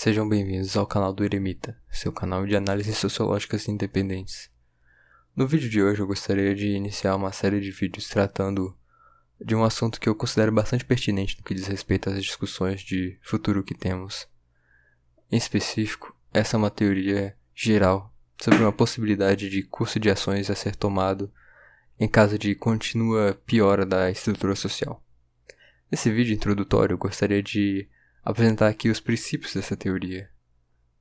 Sejam bem-vindos ao canal do Eremita, seu canal de análises sociológicas independentes. No vídeo de hoje eu gostaria de iniciar uma série de vídeos tratando de um assunto que eu considero bastante pertinente no que diz respeito às discussões de futuro que temos. Em específico, essa é uma teoria geral sobre uma possibilidade de curso de ações a ser tomado em caso de contínua piora da estrutura social. Nesse vídeo introdutório eu gostaria de apresentar aqui os princípios dessa teoria,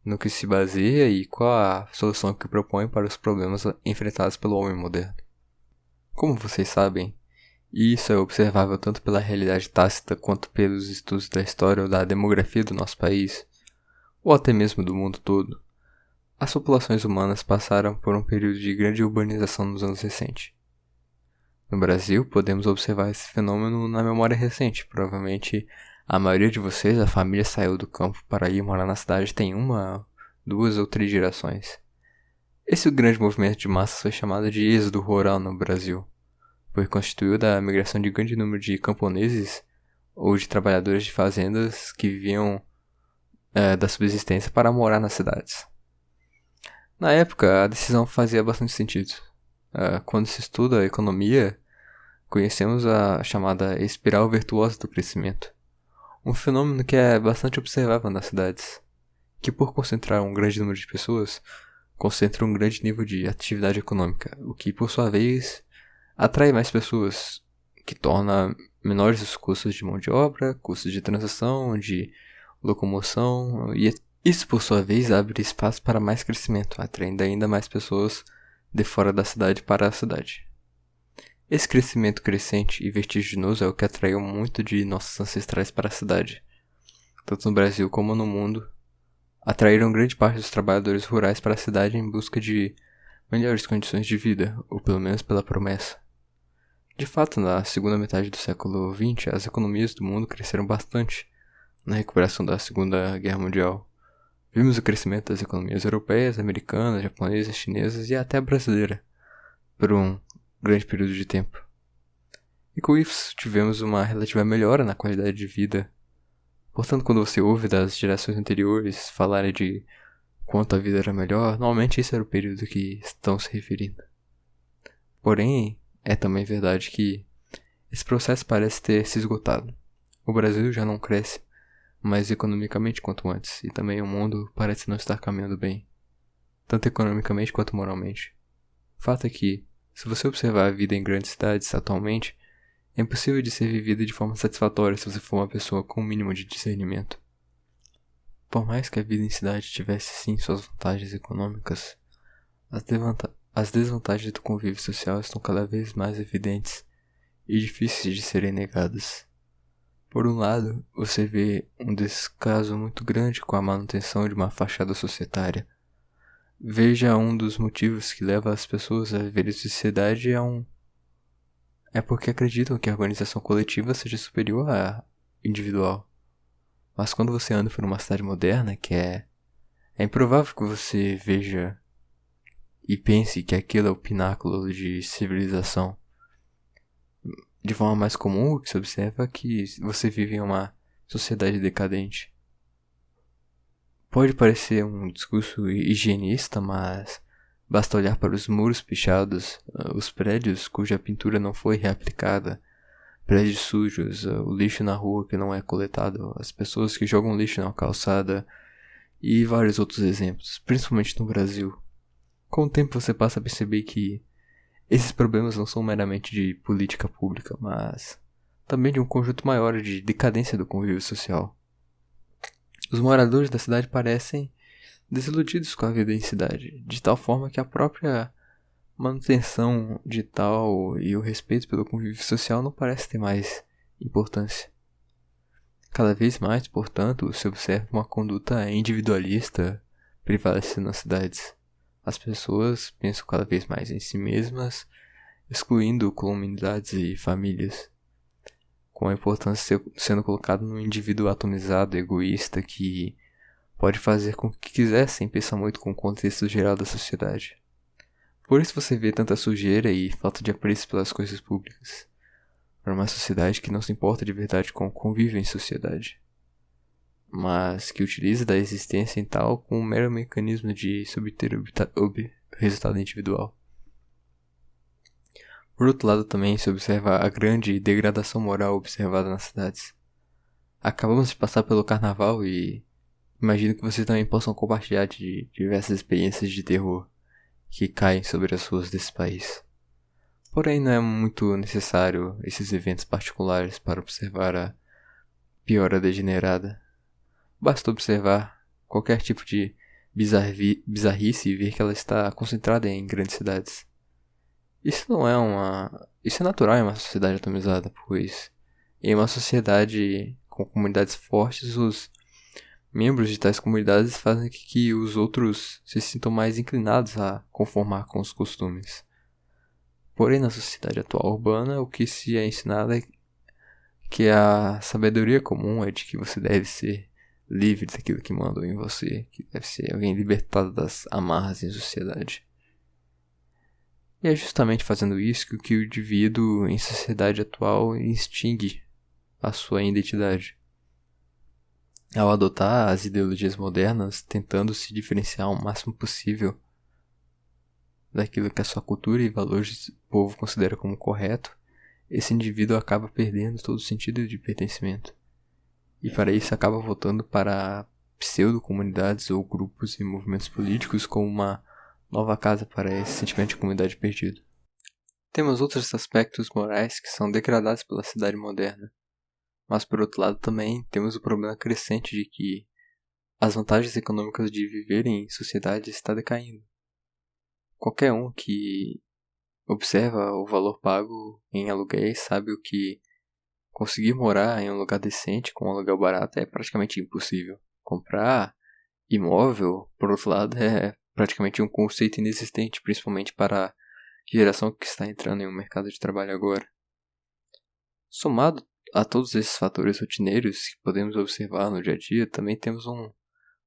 no que se baseia e qual a solução que propõe para os problemas enfrentados pelo homem moderno. Como vocês sabem, e isso é observável tanto pela realidade tácita quanto pelos estudos da história ou da demografia do nosso país, ou até mesmo do mundo todo, as populações humanas passaram por um período de grande urbanização nos anos recentes. No Brasil, podemos observar esse fenômeno na memória recente. Provavelmente a maioria de vocês, a família saiu do campo para ir morar na cidade tem 1, 2 ou 3 gerações. Esse grande movimento de massas foi chamado de êxodo rural no Brasil, pois constituiu da migração de grande número de camponeses ou de trabalhadores de fazendas que viviam da subsistência para morar nas cidades. Na época, a decisão fazia bastante sentido. Quando se estuda a economia, conhecemos a chamada espiral virtuosa do crescimento. Um fenômeno que é bastante observável nas cidades, que por concentrar um grande número de pessoas, concentra um grande nível de atividade econômica, o que por sua vez atrai mais pessoas, que torna menores os custos de mão de obra, custos de transação, de locomoção, e isso por sua vez abre espaço para mais crescimento, atraindo ainda mais pessoas de fora da cidade para a cidade. Esse crescimento crescente e vertiginoso é o que atraiu muito de nossos ancestrais para a cidade. Tanto no Brasil como no mundo, atraíram grande parte dos trabalhadores rurais para a cidade em busca de melhores condições de vida, ou pelo menos pela promessa. De fato, na segunda metade do século XX, as economias do mundo cresceram bastante na recuperação da Segunda Guerra Mundial. Vimos o crescimento das economias europeias, americanas, japonesas, chinesas e até brasileira, por um grande período de tempo. E com isso tivemos uma relativa melhora na qualidade de vida. Portanto, quando você ouve das gerações anteriores falarem de quanto a vida era melhor, normalmente esse era o período que estão se referindo. Porém, é também verdade que esse processo parece ter se esgotado. O Brasil já não cresce mais economicamente quanto antes, e também o mundo parece não estar caminhando bem, tanto economicamente quanto moralmente. O fato é que, se você observar a vida em grandes cidades atualmente, é impossível de ser vivida de forma satisfatória se você for uma pessoa com um mínimo de discernimento. Por mais que a vida em cidade tivesse sim suas vantagens econômicas, as desvantagens do convívio social estão cada vez mais evidentes e difíceis de serem negadas. Por um lado, você vê um descaso muito grande com a manutenção de uma fachada societária. Veja, um dos motivos que leva as pessoas a viver em sociedade é porque acreditam que a organização coletiva seja superior à individual. Mas quando você anda por uma cidade moderna, é improvável que você veja e pense que aquilo é o pináculo de civilização. De forma mais comum, o que se observa é que você vive em uma sociedade decadente. Pode parecer um discurso higienista, mas basta olhar para os muros pichados, os prédios cuja pintura não foi reaplicada, prédios sujos, o lixo na rua que não é coletado, as pessoas que jogam lixo na calçada e vários outros exemplos, principalmente no Brasil. Com o tempo você passa a perceber que esses problemas não são meramente de política pública, mas também de um conjunto maior de decadência do convívio social. Os moradores da cidade parecem desiludidos com a vida em cidade, de tal forma que a própria manutenção de tal e o respeito pelo convívio social não parece ter mais importância. Cada vez mais, portanto, se observa uma conduta individualista prevalecendo nas cidades. As pessoas pensam cada vez mais em si mesmas, excluindo comunidades e famílias, com a importância sendo colocada no indivíduo atomizado, egoísta, que pode fazer com o que quiser sem pensar muito com o contexto geral da sociedade. Por isso você vê tanta sujeira e falta de apreço pelas coisas públicas, para uma sociedade que não se importa de verdade com o convívio em sociedade. mas que utiliza da existência em tal como um mero mecanismo de se obter resultado individual. Por outro lado, também se observa a grande degradação moral observada nas cidades. Acabamos de passar pelo carnaval e imagino que vocês também possam compartilhar de diversas experiências de terror que caem sobre as ruas desse país. Porém, não é muito necessário esses eventos particulares para observar a piora degenerada. Basta observar qualquer tipo de bizarrice e ver que ela está concentrada em grandes cidades. Isso é natural em uma sociedade atomizada, pois em uma sociedade com comunidades fortes, os membros de tais comunidades fazem que os outros se sintam mais inclinados a conformar com os costumes. Porém, na sociedade atual urbana, o que se é ensinado é que a sabedoria comum é de que você deve ser livre daquilo que mandam em você, que deve ser alguém libertado das amarras em sociedade. E é justamente fazendo isso que o indivíduo em sociedade atual extingue a sua identidade. Ao adotar as ideologias modernas, tentando se diferenciar o máximo possível daquilo que a sua cultura e valores do povo considera como correto, esse indivíduo acaba perdendo todo o sentido de pertencimento. E para isso acaba voltando para pseudo-comunidades ou grupos e movimentos políticos como uma nova casa para esse sentimento de comunidade perdido. Temos outros aspectos morais que são degradados pela cidade moderna. Mas por outro lado também temos o problema crescente de que as vantagens econômicas de viver em sociedade está decaindo. Qualquer um que observa o valor pago em aluguéis sabe o que conseguir morar em um lugar decente com um aluguel barato é praticamente impossível. Comprar imóvel, por outro lado, é praticamente um conceito inexistente, principalmente para a geração que está entrando em um mercado de trabalho agora. Somado a todos esses fatores rotineiros que podemos observar no dia a dia, também temos um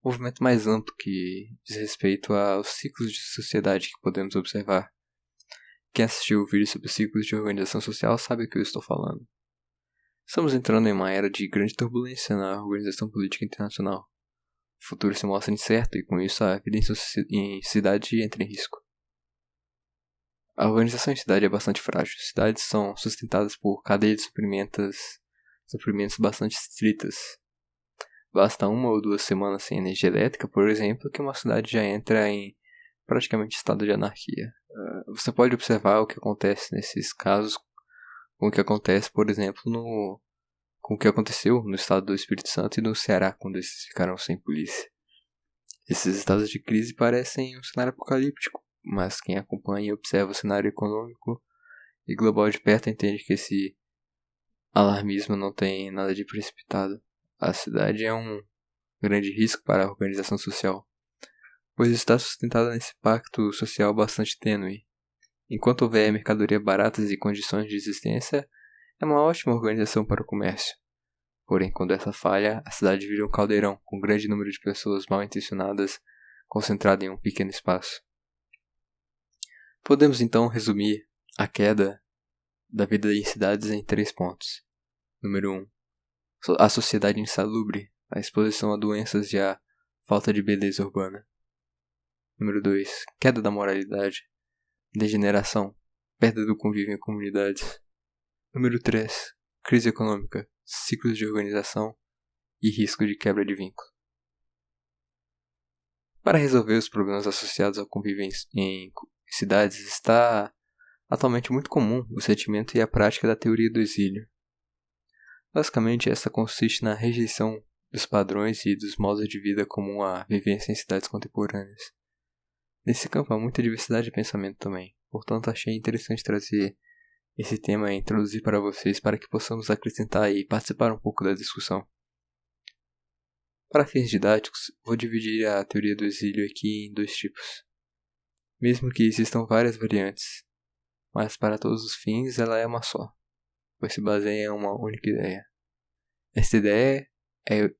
movimento mais amplo que diz respeito aos ciclos de sociedade que podemos observar. Quem assistiu o vídeo sobre ciclos de organização social sabe o que eu estou falando. Estamos entrando em uma era de grande turbulência na organização política internacional. O futuro se mostra incerto e com isso a vida em cidade entra em risco. A organização em cidade é bastante frágil. Cidades são sustentadas por cadeias de suprimentos bastante estritas. Basta 1 ou 2 semanas sem energia elétrica, por exemplo, que uma cidade já entra em praticamente estado de anarquia. Você pode observar o que acontece nesses casos com o que acontece, por exemplo, com o que aconteceu no estado do Espírito Santo e no Ceará, quando eles ficaram sem polícia. Esses estados de crise parecem um cenário apocalíptico, mas quem acompanha e observa o cenário econômico e global de perto entende que esse alarmismo não tem nada de precipitado. A cidade é um grande risco para a organização social, pois está sustentada nesse pacto social bastante tênue. Enquanto houver mercadoria baratas e condições de existência, é uma ótima organização para o comércio. Porém, quando essa falha, a cidade vira um caldeirão com um grande número de pessoas mal intencionadas concentrado em um pequeno espaço. Podemos então resumir a queda da vida em cidades em 3 pontos. Número 1. A sociedade insalubre, a exposição a doenças e a falta de beleza urbana. Número 2. Queda da moralidade, degeneração, perda do convívio em comunidades. Número 3. Crise econômica, ciclos de organização e risco de quebra de vínculo. Para resolver os problemas associados ao convívio em cidades, está atualmente muito comum o sentimento e a prática da teoria do exílio. Basicamente, essa consiste na rejeição dos padrões e dos modos de vida comum à vivência em cidades contemporâneas. Nesse campo há muita diversidade de pensamento também, portanto achei interessante trazer esse tema e introduzir para vocês para que possamos acrescentar e participar um pouco da discussão. Para fins didáticos, vou dividir a teoria do exílio aqui em 2 tipos. Mesmo que existam várias variantes, mas para todos os fins ela é uma só, pois se baseia em uma única ideia. Esta ideia é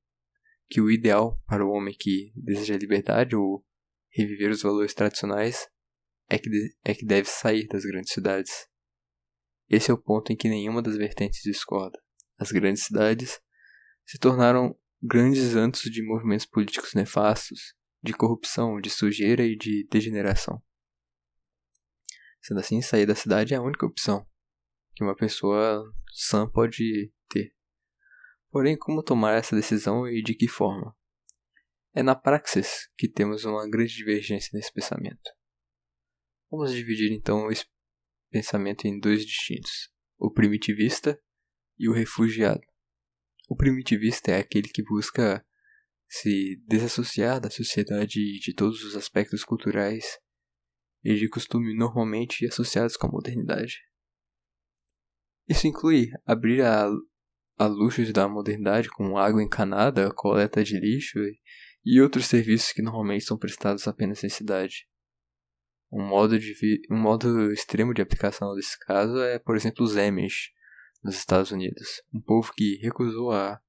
que o ideal para o homem que deseja liberdade ou reviver os valores tradicionais é que deve sair das grandes cidades. Esse é o ponto em que nenhuma das vertentes discorda. As grandes cidades se tornaram grandes anos de movimentos políticos nefastos, de corrupção, de sujeira e de degeneração. Sendo assim, sair da cidade é a única opção que uma pessoa sã pode ter. Porém, como tomar essa decisão e de que forma? É na praxis que temos uma grande divergência nesse pensamento. Vamos dividir então esse pensamento em dois distintos: o primitivista e o refugiado. O primitivista é aquele que busca se desassociar da sociedade e de todos os aspectos culturais e de costume normalmente associados com a modernidade. Isso inclui abrir a luxos da modernidade como água encanada, coleta de lixo e outros serviços que normalmente são prestados apenas em cidade. Um modo extremo de aplicação desse caso é, por exemplo, os Amish, nos Estados Unidos, um povo que recusou a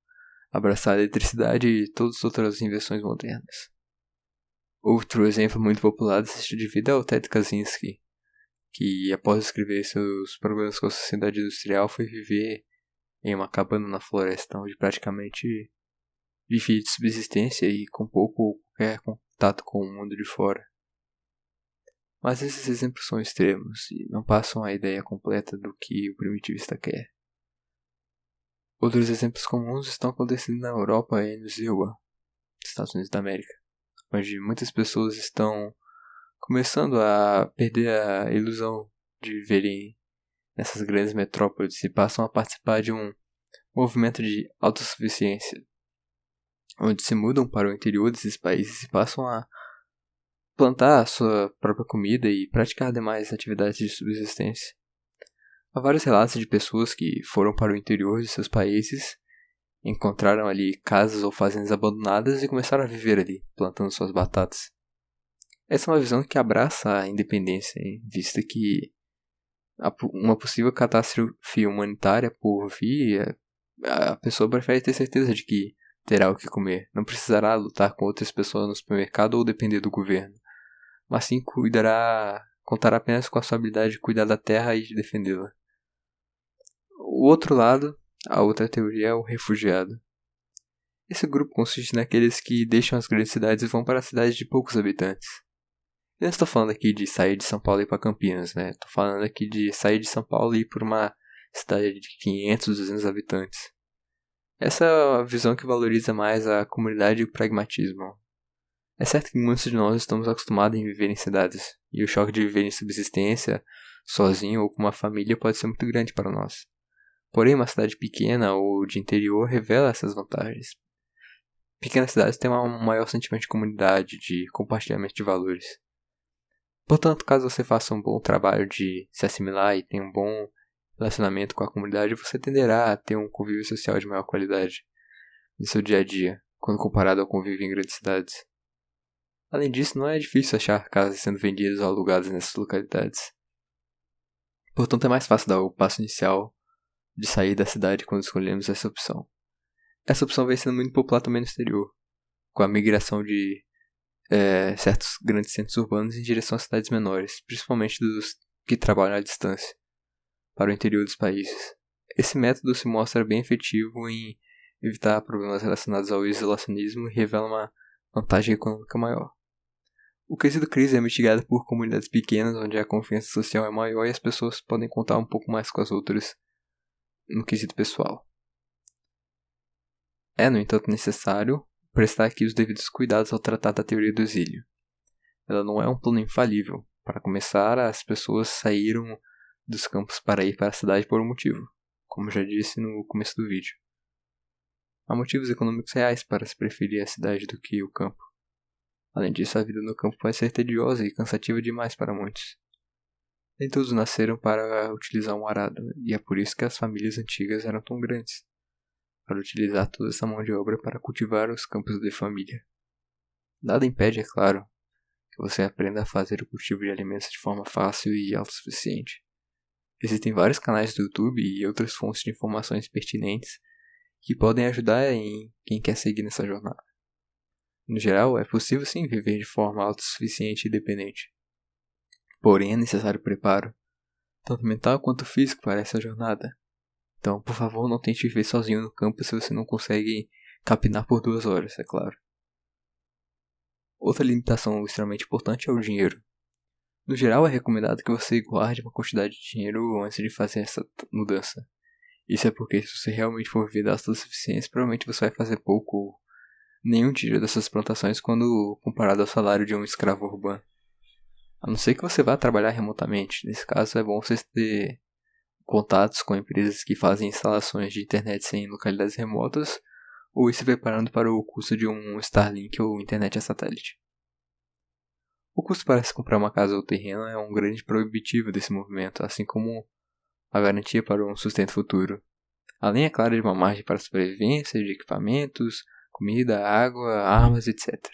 abraçar a eletricidade e todas as outras invenções modernas. Outro exemplo muito popular desse estilo de vida é o Ted Kaczynski, que após escrever seus problemas com a sociedade industrial foi viver em uma cabana na floresta, onde praticamente vivia de subsistência e com pouco ou qualquer contato com o mundo de fora. Mas esses exemplos são extremos e não passam a ideia completa do que o primitivista quer. Outros exemplos comuns estão acontecendo na Europa e nos EUA, Estados Unidos da América, onde muitas pessoas estão começando a perder a ilusão de viverem nessas grandes metrópoles e passam a participar de um movimento de autossuficiência, onde se mudam para o interior desses países e passam a plantar a sua própria comida e praticar demais atividades de subsistência. Há vários relatos de pessoas que foram para o interior de seus países, encontraram ali casas ou fazendas abandonadas e começaram a viver ali, plantando suas batatas. Essa é uma visão que abraça a independência, vista que uma possível catástrofe humanitária por vir, a pessoa prefere ter certeza de que terá o que comer, não precisará lutar com outras pessoas no supermercado ou depender do governo, mas sim contará apenas com a sua habilidade de cuidar da terra e de defendê-la. O outro lado, a outra teoria, é o refugiado. Esse grupo consiste naqueles que deixam as grandes cidades e vão para cidades de poucos habitantes. Eu não estou falando aqui de sair de São Paulo e ir para Campinas, né? Estou falando aqui de sair de São Paulo e ir para uma cidade de 500, 200 habitantes. Essa é a visão que valoriza mais a comunidade e o pragmatismo. É certo que muitos de nós estamos acostumados em viver em cidades, e o choque de viver em subsistência, sozinho ou com uma família, pode ser muito grande para nós. Porém, uma cidade pequena ou de interior revela essas vantagens. Pequenas cidades têm um maior sentimento de comunidade, de compartilhamento de valores. Portanto, caso você faça um bom trabalho de se assimilar e tenha um bom relacionamento com a comunidade, você tenderá a ter um convívio social de maior qualidade no seu dia a dia, quando comparado ao convívio em grandes cidades. Além disso, não é difícil achar casas sendo vendidas ou alugadas nessas localidades. Portanto, é mais fácil dar o passo inicial de sair da cidade quando escolhemos essa opção. Essa opção vem sendo muito popular também no exterior, com a migração de certos grandes centros urbanos em direção a cidades menores, principalmente dos que trabalham à distância, para o interior dos países. Esse método se mostra bem efetivo em evitar problemas relacionados ao isolacionismo e revela uma vantagem econômica maior. O quesito crise é mitigado por comunidades pequenas, onde a confiança social é maior e as pessoas podem contar um pouco mais com as outras no quesito pessoal. É, no entanto, necessário prestar aqui os devidos cuidados ao tratar da teoria do exílio. Ela não é um plano infalível. Para começar, as pessoas saíram dos campos para ir para a cidade por um motivo, como já disse no começo do vídeo. Há motivos econômicos reais para se preferir a cidade do que o campo. Além disso, a vida no campo pode ser tediosa e cansativa demais para muitos. Nem todos nasceram para utilizar um arado, e é por isso que as famílias antigas eram tão grandes, para utilizar toda essa mão de obra para cultivar os campos de família. Nada impede, é claro, que você aprenda a fazer o cultivo de alimentos de forma fácil e autossuficiente. Existem vários canais do YouTube e outras fontes de informações pertinentes que podem ajudar em quem quer seguir nessa jornada. No geral, é possível sim viver de forma autossuficiente e independente. Porém, é necessário preparo, tanto mental quanto físico, para essa jornada. Então, por favor, não tente viver sozinho no campo se você não consegue capinar por 2 horas, é claro. Outra limitação extremamente importante é o dinheiro. No geral, é recomendado que você guarde uma quantidade de dinheiro antes de fazer essa mudança. Isso é porque se você realmente for viver das suas suficiências, provavelmente você vai fazer pouco ou nenhum dinheiro dessas plantações quando comparado ao salário de um escravo urbano. A não ser que você vá trabalhar remotamente. Nesse caso, é bom você ter contatos com empresas que fazem instalações de internet em localidades remotas ou ir se preparando para o custo de um Starlink ou internet a satélite. O custo para se comprar uma casa ou terreno é um grande proibitivo desse movimento, assim como a garantia para um sustento futuro. Além, é claro, de uma margem para a sobrevivência, de equipamentos, comida, água, armas, etc.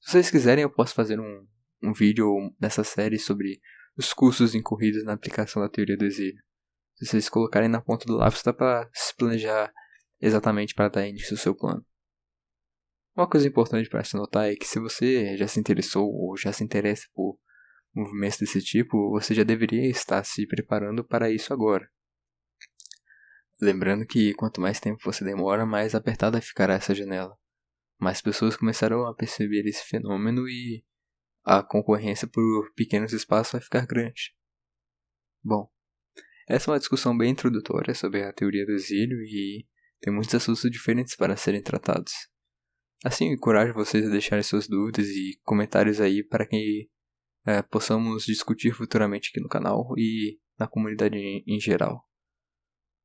Se vocês quiserem, eu posso fazer um vídeo nessa série sobre os custos incorridos na aplicação da teoria do exílio. Se vocês colocarem na ponta do lápis, dá para se planejar exatamente para dar início ao seu plano. Uma coisa importante para se notar é que se você já se interessou ou já se interessa por movimentos desse tipo, você já deveria estar se preparando para isso agora. Lembrando que quanto mais tempo você demora, mais apertada ficará essa janela. Mais pessoas começarão a perceber esse fenômeno e a concorrência por pequenos espaços vai ficar grande. Bom, essa é uma discussão bem introdutória sobre a teoria do exílio e tem muitos assuntos diferentes para serem tratados. Assim, eu encorajo vocês a deixarem suas dúvidas e comentários aí para que possamos discutir futuramente aqui no canal e na comunidade em geral.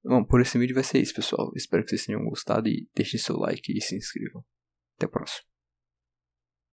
Bom, por esse vídeo vai ser isso, pessoal. Espero que vocês tenham gostado e deixem seu like e se inscrevam. Até a próxima.